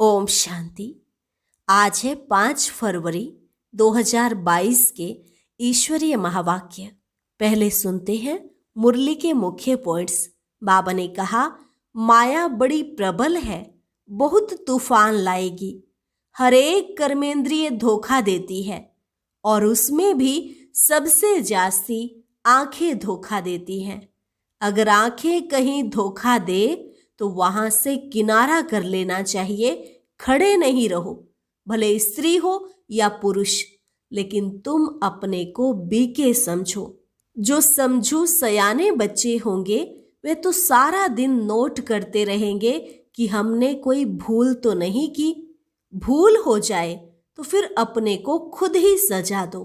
ओम शांति। आज है 5 फरवरी 2022 के ईश्वरीय महावाक्य। पहले सुनते हैं मुरली के मुख्य पॉइंट्स। बाबा ने कहा, माया बड़ी प्रबल है, बहुत तूफान लाएगी। हर एक कर्मेंद्रिय धोखा देती है और उसमें भी सबसे जास्ती आंखें धोखा देती हैं। अगर आंखें कहीं धोखा दे तो वहां से किनारा कर लेना चाहिए। खड़े नहीं रहो, भले स्त्री हो या पुरुष, लेकिन तुम अपने को बीके समझो। जो समझू सयाने बच्चे होंगे वे तो सारा दिन नोट करते रहेंगे कि हमने कोई भूल तो नहीं की। भूल हो जाए तो फिर अपने को खुद ही सजा दो।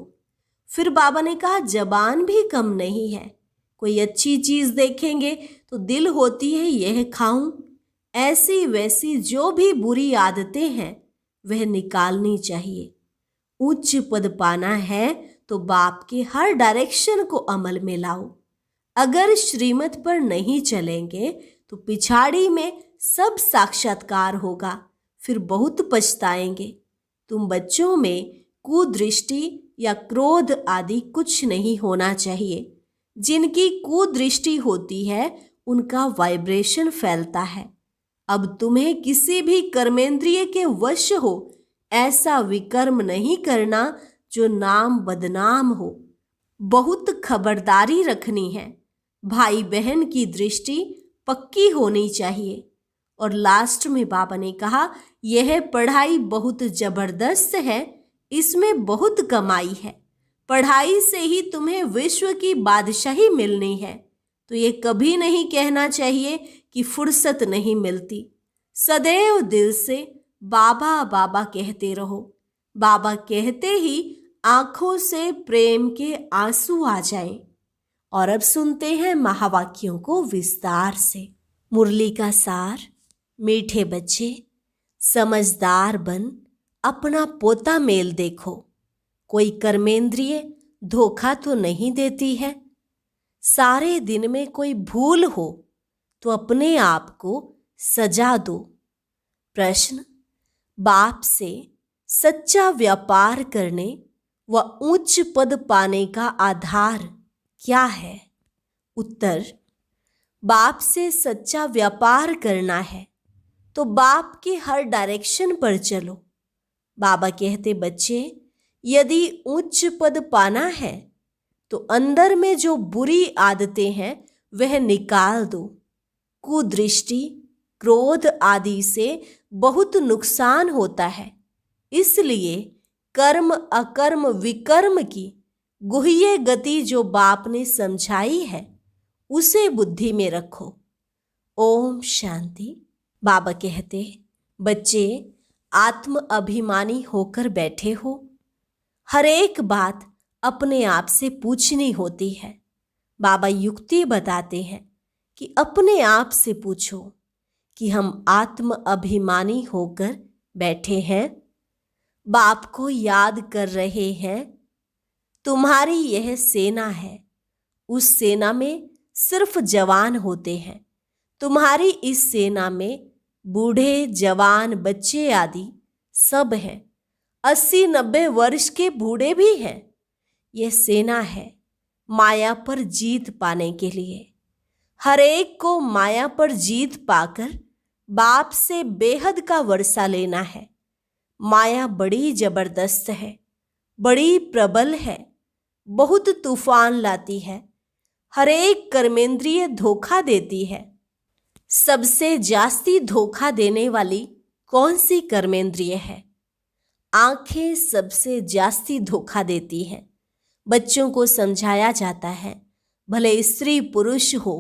फिर बाबा ने कहा, जबान भी कम नहीं है। कोई अच्छी चीज देखेंगे तो दिल होती है यह खाऊं। ऐसी वैसी जो भी बुरी आदतें हैं वह निकालनी चाहिए। उच्च पद पाना है तो बाप के हर डायरेक्शन को अमल में लाओ। अगर श्रीमत पर नहीं चलेंगे तो पिछाड़ी में सब साक्षात्कार होगा, फिर बहुत पछताएंगे। तुम बच्चों में कुदृष्टि या क्रोध आदि कुछ नहीं होना चाहिए। जिनकी कुदृष्टि होती है उनका वाइब्रेशन फैलता है। अब तुम्हें किसी भी कर्मेंद्रिय के वश हो ऐसा विकर्म नहीं करना जो नाम बदनाम हो। बहुत खबरदारी रखनी है। भाई बहन की दृष्टि पक्की होनी चाहिए। और लास्ट में बाबा ने कहा, यह पढ़ाई बहुत जबरदस्त है, इसमें बहुत कमाई है। पढ़ाई से ही तुम्हें विश्व की बादशाही मिलनी है। तो ये कभी नहीं कहना चाहिए कि फुर्सत नहीं मिलती। सदैव दिल से बाबा बाबा कहते रहो। बाबा कहते ही आंखों से प्रेम के आंसू आ जाएं। और अब सुनते हैं महावाक्यों को विस्तार से। मुरली का सार। मीठे बच्चे, समझदार बन अपना पोता मेल देखो। कोई कर्मेंद्रिय धोखा तो नहीं देती है। सारे दिन में कोई भूल हो तो अपने आप को सजा दो। प्रश्न, बाप से सच्चा व्यापार करने व उच्च पद पाने का आधार क्या है? उत्तर, बाप से सच्चा व्यापार करना है तो बाप के हर डायरेक्शन पर चलो। बाबा कहते, बच्चे, यदि उच्च पद पाना है तो अंदर में जो बुरी आदतें हैं वह निकाल दो। कुदृष्टि, क्रोध आदि से बहुत नुकसान होता है। इसलिए कर्म अकर्म विकर्म की गुह्य गति जो बाप ने समझाई है उसे बुद्धि में रखो। ओम शांति। बाबा कहते, बच्चे, आत्म अभिमानी होकर बैठे हो। हर एक बात अपने आप से पूछनी होती है। बाबा युक्ति बताते हैं कि अपने आप से पूछो कि हम आत्म अभिमानी होकर बैठे हैं, बाप को याद कर रहे हैं। तुम्हारी यह सेना है। उस सेना में सिर्फ जवान होते हैं। तुम्हारी इस सेना में बूढ़े, जवान, बच्चे आदि सब हैं। 80-90 वर्ष के बूढ़े भी हैं। यह सेना है माया पर जीत पाने के लिए। हर एक को माया पर जीत पाकर बाप से बेहद का वर्षा लेना है। माया बड़ी जबरदस्त है, बड़ी प्रबल है, बहुत तूफान लाती है। हर एक कर्मेंद्रिय धोखा देती है। सबसे जास्ती धोखा देने वाली कौन सी कर्मेंद्रिय है? आंखें सबसे जास्ती धोखा देती हैं। बच्चों को समझाया जाता है, भले स्त्री पुरुष हो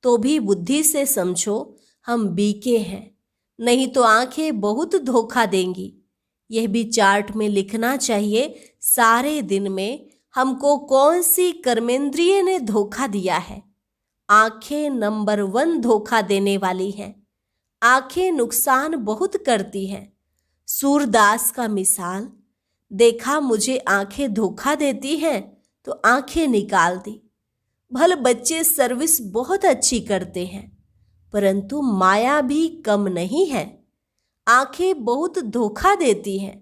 तो भी बुद्धि से समझो हम बीके हैं, नहीं तो आंखें बहुत धोखा देंगी। यह भी चार्ट में लिखना चाहिए, सारे दिन में हमको कौन सी कर्मेंद्रिय ने धोखा दिया है। आंखें नंबर 1 धोखा देने वाली हैं। आंखें नुकसान बहुत करती हैं। सूरदास का मिसाल देखा, मुझे आंखें धोखा देती हैं तो आंखें निकाल दी। भले बच्चे सर्विस बहुत अच्छी करते हैं, परंतु माया भी कम नहीं है। आंखें बहुत धोखा देती हैं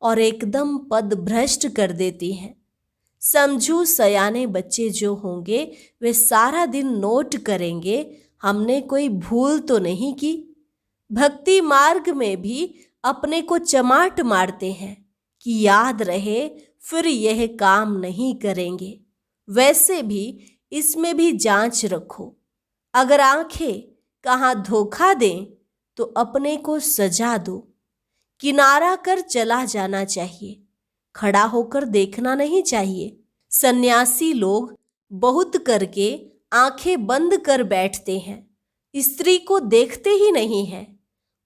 और एकदम पद भ्रष्ट कर देती हैं। समझू सयाने बच्चे जो होंगे वे सारा दिन नोट करेंगे हमने कोई भूल तो नहीं की। भक्ति मार्ग में भी अपने को चमाट मारते हैं कि याद रहे, फिर यह काम नहीं करेंगे। वैसे भी इसमें भी जांच रखो। अगर आंखें कहाँ धोखा दें तो अपने को सजा दो। किनारा कर चला जाना चाहिए, खड़ा होकर देखना नहीं चाहिए। सन्यासी लोग बहुत करके आंखें बंद कर बैठते हैं, स्त्री को देखते ही नहीं हैं।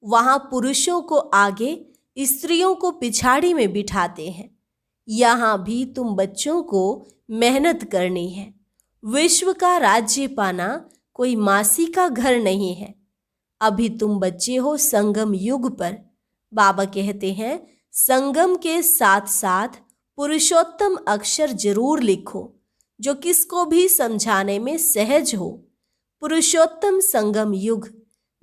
वहां पुरुषों को आगे, स्त्रियों को पिछाड़ी में बिठाते हैं। यहाँ भी तुम बच्चों को मेहनत करनी है। विश्व का राज्य पाना कोई मासी का घर नहीं है। अभी तुम बच्चे हो संगम युग पर। बाबा कहते हैं संगम के साथ साथ पुरुषोत्तम अक्षर जरूर लिखो जो किसको भी समझाने में सहज हो। पुरुषोत्तम संगम युग,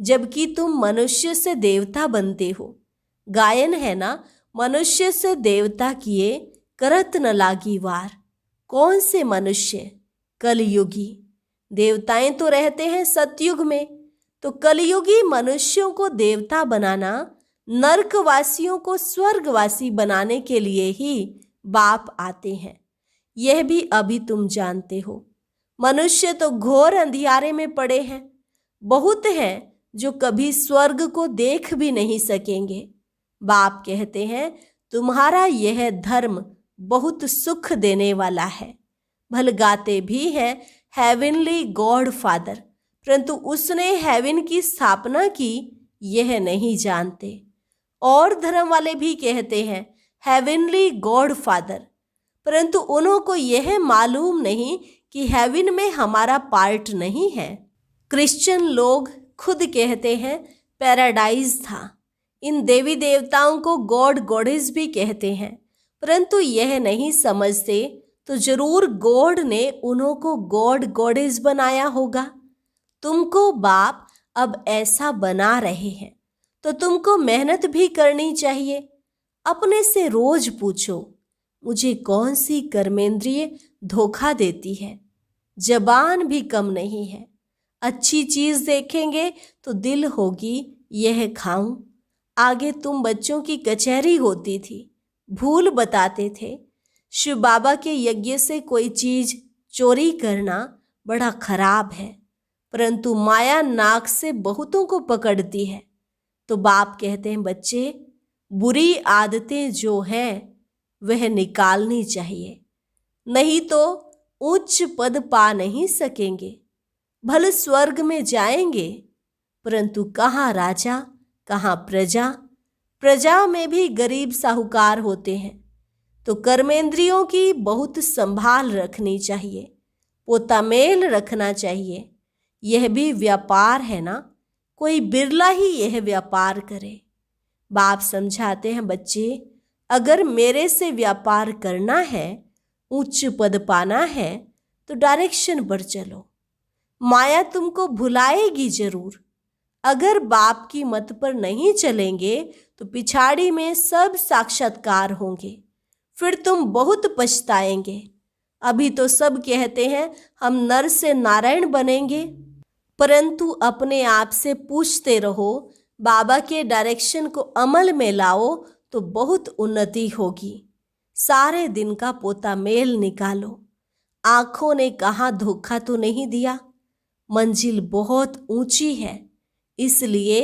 जबकि तुम मनुष्य से देवता बनते हो। गायन है ना, मनुष्य से देवता किए करत न लागी वार। कौन से मनुष्य? कलयुगी। देवताएं तो रहते हैं सतयुग में, तो कलयुगी मनुष्यों को देवता बनाना, नरकवासियों को स्वर्गवासी बनाने के लिए ही बाप आते हैं। यह भी अभी तुम जानते हो। मनुष्य तो घोर अंधियारे में पड़े हैं। बहुत हैं जो कभी स्वर्ग को देख भी नहीं सकेंगे। बाप कहते हैं तुम्हारा यह धर्म बहुत सुख देने वाला है। भल गाते भी हैं हेवनली गॉड फादर, परंतु उसने हेवन की स्थापना की यह नहीं जानते। और धर्म वाले भी कहते हैं हेवनली गॉड फादर, परंतु उनको यह मालूम नहीं कि हेवन में हमारा पार्ट नहीं है। क्रिश्चियन लोग खुद कहते हैं पैराडाइज था। इन देवी देवताओं को गॉड गॉडेस भी कहते हैं, परंतु यह नहीं समझते तो जरूर गॉड ने उन्हों को गॉड गॉडेस बनाया होगा। तुमको बाप अब ऐसा बना रहे हैं तो तुमको मेहनत भी करनी चाहिए। अपने से रोज पूछो मुझे कौन सी कर्मेंद्रिय धोखा देती है। जबान भी कम नहीं है। अच्छी चीज देखेंगे तो दिल होगी यह खाऊं। आगे तुम बच्चों की कचहरी होती थी, भूल बताते थे। शिव बाबा के यज्ञ से कोई चीज चोरी करना बड़ा खराब है, परंतु माया नाक से बहुतों को पकड़ती है। तो बाप कहते हैं बच्चे, बुरी आदतें जो हैं वह निकालनी चाहिए, नहीं तो उच्च पद पा नहीं सकेंगे। भले स्वर्ग में जाएंगे, परंतु कहाँ राजा कहाँ प्रजा। प्रजा में भी गरीब साहूकार होते हैं। तो कर्मेंद्रियों की बहुत संभाल रखनी चाहिए, पोतामेल रखना चाहिए। यह भी व्यापार है ना, कोई बिरला ही यह व्यापार करे। बाप समझाते हैं बच्चे, अगर मेरे से व्यापार करना है, उच्च पद पाना है, तो डायरेक्शन पर चलो। माया तुमको भुलाएगी जरूर। अगर बाप की मत पर नहीं चलेंगे तो पिछाड़ी में सब साक्षात्कार होंगे, फिर तुम बहुत पछताएंगे। अभी तो सब कहते हैं हम नर से नारायण बनेंगे, परंतु अपने आप से पूछते रहो, बाबा के डायरेक्शन को अमल में लाओ तो बहुत उन्नति होगी। सारे दिन का पोता मेल निकालो। आंखों ने कहाँ धोखा तो नहीं दिया। मंजिल बहुत ऊंची है, इसलिए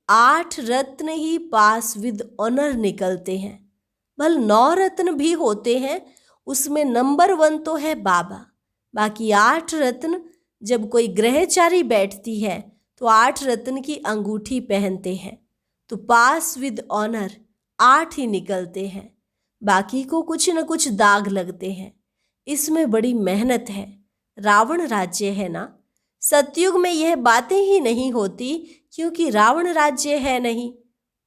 8 रत्न ही पास विद ऑनर निकलते हैं। भल 9 रत्न भी होते हैं, उसमें नंबर 1 तो है बाबा। बाकी 8 रत्न, जब कोई ग्रहचारी बैठती है तो 8 रत्न की अंगूठी पहनते हैं, तो पास विद ऑनर 8 ही निकलते हैं। बाकी को कुछ न कुछ दाग लगते हैं। इसमें बड़ी मेहनत है। रावण राज्य है ना, सतयुग में यह बातें ही नहीं होती, क्योंकि रावण राज्य है नहीं।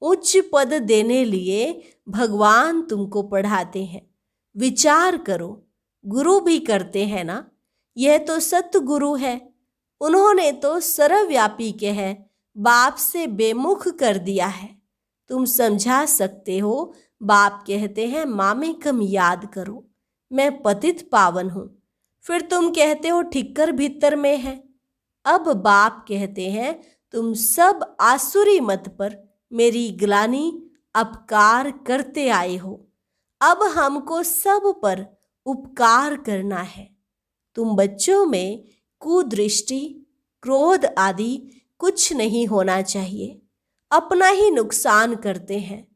उच्च पद देने लिए भगवान तुमको पढ़ाते हैं। विचार करो, गुरु भी करते हैं ना। यह तो सतगुरु है, उन्होंने तो सर्वव्यापी के है, बाप से बेमुख कर दिया है। तुम समझा सकते हो। बाप कहते हैं मामेकम याद करो, मैं पतित पावन हूँ। फिर तुम कहते हो ठिक्कर भीतर में है। अब बाप कहते हैं तुम सब आसुरी मत पर मेरी ग्लानि अपकार करते आए हो। अब हमको सब पर उपकार करना है। तुम बच्चों में कुदृष्टि, क्रोध आदि कुछ नहीं होना चाहिए, अपना ही नुकसान करते हैं।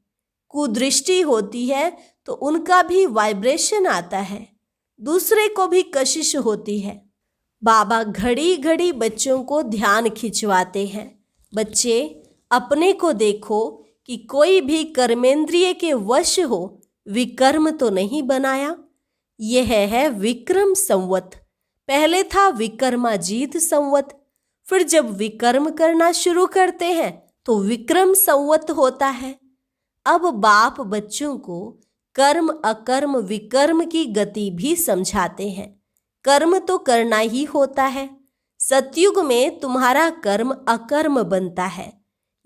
कुदृष्टि होती है तो उनका भी वाइब्रेशन आता है, दूसरे को भी कशिश होती है। बाबा घड़ी घड़ी बच्चों को ध्यान खिंचवाते हैं। बच्चे अपने को देखो कि कोई भी कर्मेंद्रिय के वश हो, विकर्म तो नहीं बनाया। यह है विक्रम संवत। पहले था विक्रमाजीत संवत, फिर जब विकर्म करना शुरू करते हैं तो विक्रम संवत होता है। अब बाप बच्चों को कर्म अकर्म विकर्म की गति भी समझाते हैं। कर्म तो करना ही होता है। सतयुग में तुम्हारा कर्म अकर्म बनता है।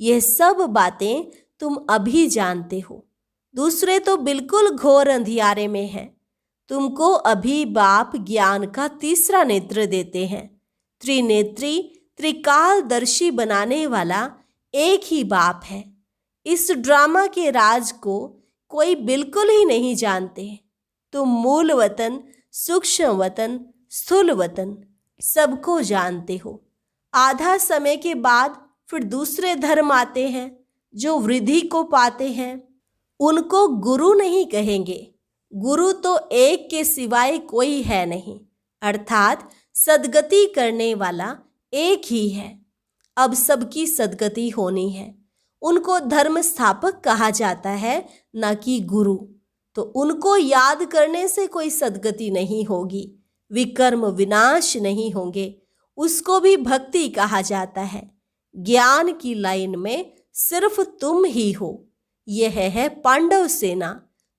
यह सब बातें तुम अभी जानते हो, दूसरे तो बिल्कुल घोर अंधियारे में हैं। तुमको अभी बाप ज्ञान का तीसरा नेत्र देते हैं। त्रिनेत्री त्रिकालदर्शी बनाने वाला एक ही बाप है। इस ड्रामा के राज को कोई बिल्कुल ही नहीं जानते। तुम मूल वतन, सूक्ष्म वतन, स्थूल वतन सबको जानते हो। आधा समय के बाद फिर दूसरे धर्म आते हैं जो वृद्धि को पाते हैं। उनको गुरु नहीं कहेंगे। गुरु तो एक के सिवाय कोई है नहीं, अर्थात सद्गति करने वाला एक ही है। अब सबकी सद्गति होनी है। उनको धर्म स्थापक कहा जाता है, न कि गुरु। तो उनको याद करने से कोई सद्गति नहीं होगी, विकर्म विनाश नहीं होंगे। उसको भी भक्ति कहा जाता है। ज्ञान की लाइन में सिर्फ तुम ही हो। यह है पांडव सेना।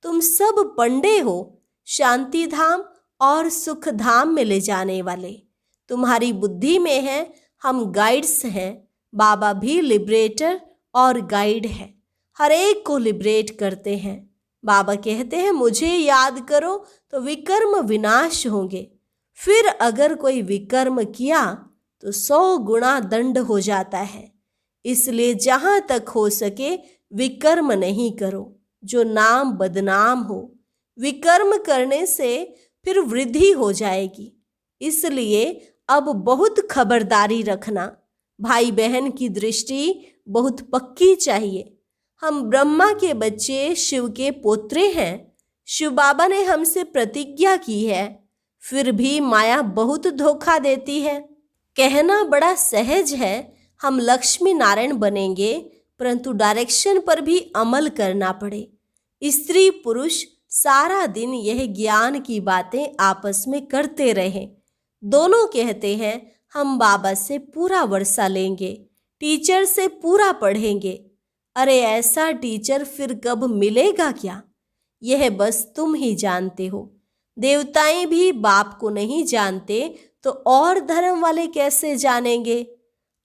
तुम सब पंडे हो, शांति धाम और सुख धाम में ले जाने वाले। तुम्हारी बुद्धि में है, हम गाइड्स हैं। बाबा भी लिबरेटर और गाइड है, हर एक को लिबरेट करते हैं। बाबा कहते हैं मुझे याद करो तो विकर्म विनाश होंगे। फिर अगर कोई विकर्म किया तो 100 गुना दंड हो जाता है। इसलिए जहाँ तक हो सके विकर्म नहीं करो, जो नाम बदनाम हो। विकर्म करने से फिर वृद्धि हो जाएगी। इसलिए अब बहुत खबरदारी रखना। भाई बहन की दृष्टि बहुत पक्की चाहिए। हम ब्रह्मा के बच्चे, शिव के पोत्रे हैं। शिव बाबा ने हमसे प्रतिज्ञा की है, फिर भी माया बहुत धोखा देती है। कहना बड़ा सहज है, हम लक्ष्मी नारायण बनेंगे, परंतु डायरेक्शन पर भी अमल करना पड़े। स्त्री पुरुष सारा दिन यह ज्ञान की बातें आपस में करते रहे। दोनों कहते हैं हम बाबा से पूरा वर्षा लेंगे, टीचर से पूरा पढ़ेंगे। अरे ऐसा टीचर फिर कब मिलेगा क्या? यह बस तुम ही जानते हो। देवताएं भी बाप को नहीं जानते तो और धर्म वाले कैसे जानेंगे?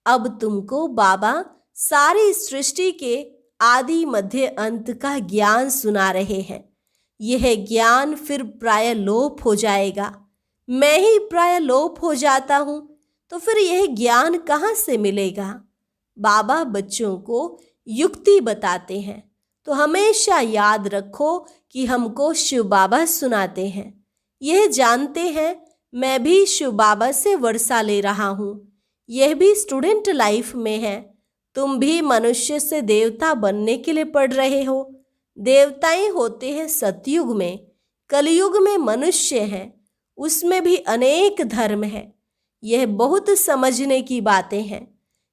अब तुमको बाबा सारी सृष्टि के आदि मध्य अंत का ज्ञान सुना रहे हैं। यह ज्ञान फिर प्राय लोप हो जाएगा। मैं ही प्राय लोप हो जाता हूँ तो फिर यह ज्ञान कहाँ से मिलेगा? बाबा बच्चों को युक्ति बताते हैं तो हमेशा याद रखो कि हमको शिव बाबा सुनाते हैं। यह जानते हैं मैं भी शिव बाबा से वर्षा ले रहा हूँ। यह भी स्टूडेंट लाइफ में है। तुम भी मनुष्य से देवता बनने के लिए पढ़ रहे हो। देवताएं होते हैं सतयुग में, कलयुग में मनुष्य हैं, उसमें भी अनेक धर्म है। यह बहुत समझने की बातें हैं।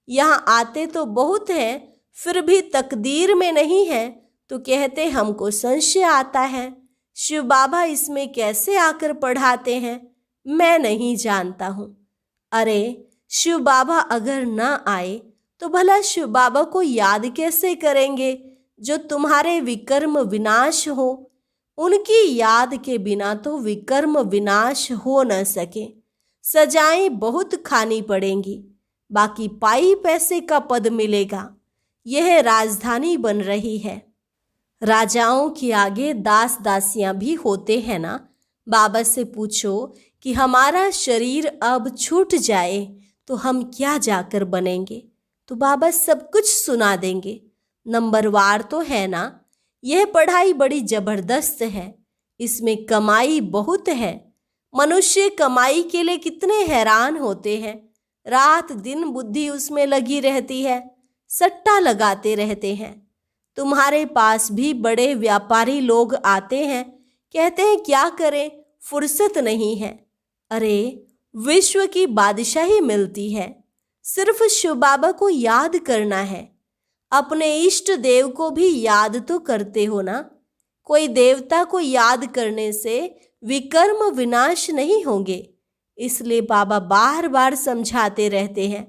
यहाँ आते तो बहुत हैं, फिर भी तकदीर में नहीं है तो कहते हमको संशय आता है। शिव बाबा इसमें कैसे आकर पढ़ाते हैं, मैं नहीं जानता हूँ। अरे शिव बाबा अगर ना आए तो भला शिव बाबा को याद कैसे करेंगे जो तुम्हारे विकर्म विनाश हो? उनकी याद के बिना तो विकर्म विनाश हो न सके। सजाएं बहुत खानी पड़ेंगी, बाकी पाई पैसे का पद मिलेगा। यह राजधानी बन रही है। राजाओं के आगे दास दासियां भी होते हैं ना। बाबा से पूछो कि हमारा शरीर अब छूट जाए तो हम क्या जाकर बनेंगे, तो बाबा सब कुछ सुना देंगे। नंबरवार तो है ना। यह पढ़ाई बड़ी जबरदस्त है, इसमें कमाई बहुत है। मनुष्य कमाई के लिए कितने हैरान होते हैं। रात दिन बुद्धि उसमें लगी रहती है, सट्टा लगाते रहते हैं। तुम्हारे पास भी बड़े व्यापारी लोग आते हैं, कहते हैं क्या करें, फुर्सत नहीं है। अरे विश्व की बादशाही मिलती है, सिर्फ शिव बाबा को याद करना है। अपने इष्ट देव को भी याद तो करते हो ना। कोई देवता को याद करने से विकर्म विनाश नहीं होंगे, इसलिए बाबा बार बार समझाते रहते हैं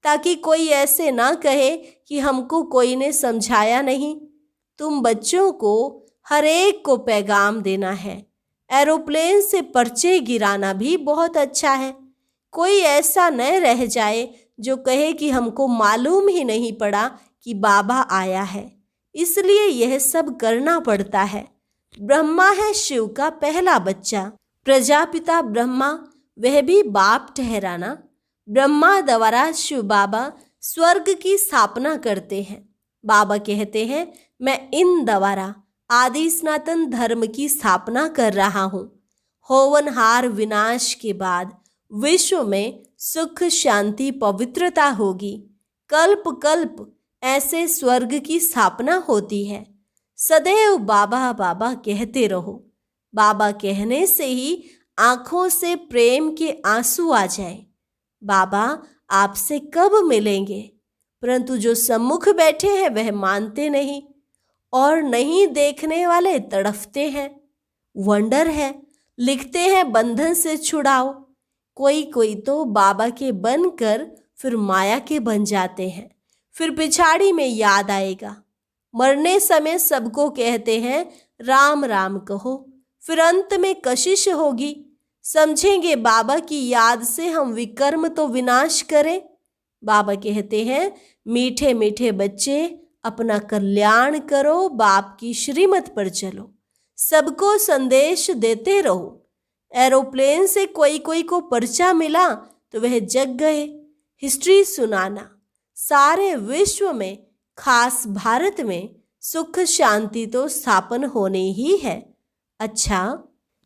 ताकि कोई ऐसे ना कहे कि हमको कोई ने समझाया नहीं। तुम बच्चों को हर एक को पैगाम देना है। एरोप्लेन से पर्चे गिराना भी बहुत अच्छा है। कोई ऐसा न रह जाए जो कहे कि हमको मालूम ही नहीं पड़ा कि बाबा आया है, इसलिए यह सब करना पड़ता है। ब्रह्मा है शिव का पहला बच्चा, प्रजापिता ब्रह्मा, वह भी बाप ठहराना। ब्रह्मा द्वारा शिव बाबा स्वर्ग की स्थापना करते हैं। बाबा कहते हैं मैं इन द्वारा आदि सनातन धर्म की स्थापना कर रहा हूँ। होवनहार विनाश के बाद विश्व में सुख शांति पवित्रता होगी। कल्प कल्प ऐसे स्वर्ग की स्थापना होती है। सदैव बाबा बाबा कहते रहो। बाबा कहने से ही आंखों से प्रेम के आंसू आ जाए। बाबा आपसे कब मिलेंगे, परंतु जो सम्मुख बैठे हैं वह मानते नहीं और नहीं देखने वाले तड़फते हैं। वंडर है, लिखते हैं बंधन से छुड़ाओ। कोई कोई तो बाबा के बनकर फिर माया के बन जाते हैं, फिर पिछाड़ी में याद आएगा। मरने समय सबको कहते हैं राम राम कहो, फिर अंत में कशिश होगी। समझेंगे बाबा की याद से हम विकर्म तो विनाश करें। बाबा कहते हैं मीठे मीठे बच्चे अपना कल्याण करो, बाप की श्रीमत पर चलो, सबको संदेश देते रहो। एरोप्लेन से कोई कोई को पर्चा मिला तो वह जग गए। हिस्ट्री सुनाना। सारे विश्व में, खास भारत में सुख शांति तो स्थापन होने ही है। अच्छा,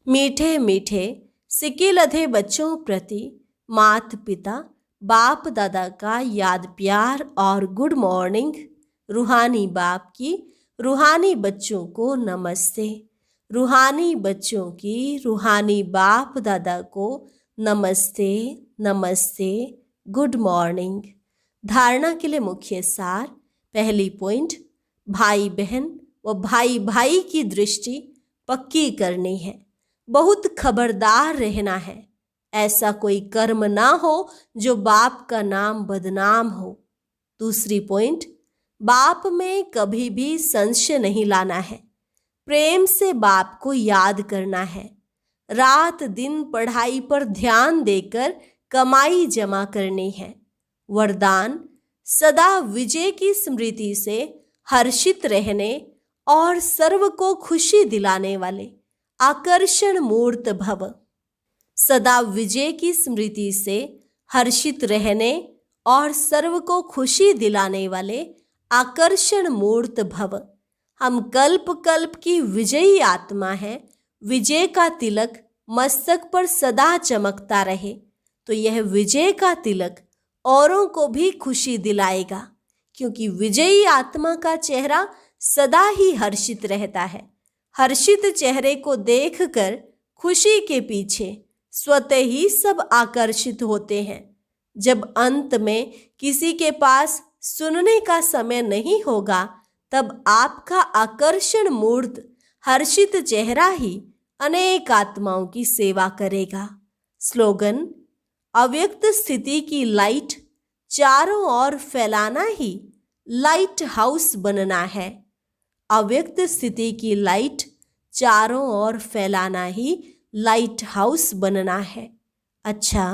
मीठे मीठे सिके लधे बच्चों प्रति माता पिता बाप दादा का याद प्यार और गुड मॉर्निंग। रूहानी बाप की रूहानी बच्चों को नमस्ते। रूहानी बच्चों की रूहानी बाप दादा को नमस्ते नमस्ते, गुड मॉर्निंग। धारणा के लिए मुख्य सार। पहली पॉइंट, भाई बहन व भाई भाई की दृष्टि पक्की करनी है। बहुत खबरदार रहना है, ऐसा कोई कर्म ना हो जो बाप का नाम बदनाम हो। दूसरी पॉइंट, बाप में कभी भी संशय नहीं लाना है। प्रेम से बाप को याद करना है। रात दिन पढ़ाई पर ध्यान देकर कमाई जमा करनी है। वरदान, सदा विजय की स्मृति से हर्षित रहने और सर्व को खुशी दिलाने वाले आकर्षण मूर्त भव। सदा विजय की स्मृति से हर्षित रहने और सर्व को खुशी दिलाने वाले आकर्षण मूर्त भव। हम कल्प कल्प की विजयी आत्मा है। विजय का तिलक मस्तक पर सदा चमकता रहे तो यह विजय का तिलक औरों को भी खुशी दिलाएगा, क्योंकि विजयी आत्मा का चेहरा सदा ही हर्षित रहता है। हर्षित चेहरे को देखकर खुशी के पीछे स्वतः ही सब आकर्षित होते हैं। जब अंत में किसी के पास सुनने का समय नहीं होगा, तब आपका आकर्षण मूर्त हर्षित चेहरा ही अनेक आत्माओं की सेवा करेगा। स्लोगन, अव्यक्त स्थिति की लाइट चारों ओर फैलाना ही लाइट हाउस बनना है। अव्यक्त स्थिति की लाइट चारों ओर फैलाना ही लाइट हाउस बनना है। अच्छा,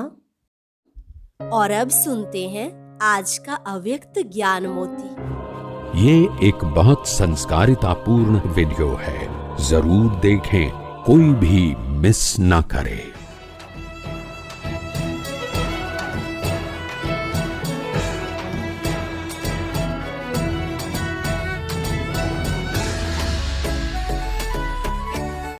और अब सुनते हैं आज का अव्यक्त ज्ञान मोती। ये एक बहुत संस्कारितापूर्ण वीडियो है, जरूर देखें, कोई भी मिस ना करे।